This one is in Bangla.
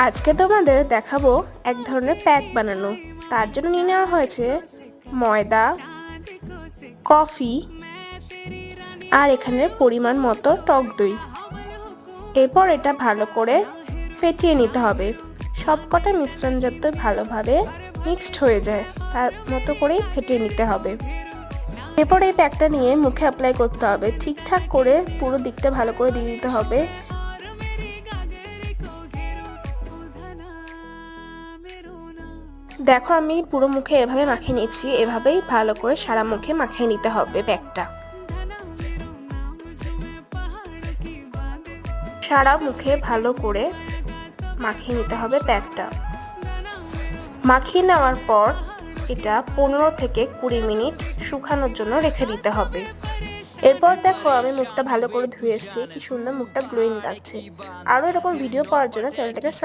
আজকে তোমাদের দেখাবো এক ধরনের প্যাক বানানো। তার জন্য নিয়ে নেওয়া হয়েছে ময়দা, কফি আর এখানে পরিমাণ মতো টক দই। এরপর এটা ভালো করে ফেটিয়ে নিতে হবে। সবকটা মিশ্রণ যাতে ভালোভাবে মিক্সড হয়ে যায় তার মতো করেই ফেটিয়ে নিতে হবে। এরপর এই প্যাকটা নিয়ে মুখে অ্যাপ্লাই করতে হবে। ঠিকঠাক করে পুরো দিকটা ভালো করে দিয়ে দিতে হবে। দেখো আমি পুরো মুখে এভাবে মাখিয়ে নিয়েছি। এভাবেই ভালো করে সারা মুখে মাখিয়ে নিতে হবে প্যাকটা। সারা মুখে ভালো করে মাখিয়ে নিতে হবে প্যাকটা। মাখিয়ে নেওয়ার পর এটা 15 থেকে 20 মিনিট শুকানোর জন্য রেখে দিতে হবে। এরপর দেখো আমি মুখটা ভালো করে ধুয়ে এসেছি, কি সুন্দর মুখটা গ্লোয়িং লাগছে। আরও এরকম ভিডিও পাওয়ার জন্য চ্যানেলটাকে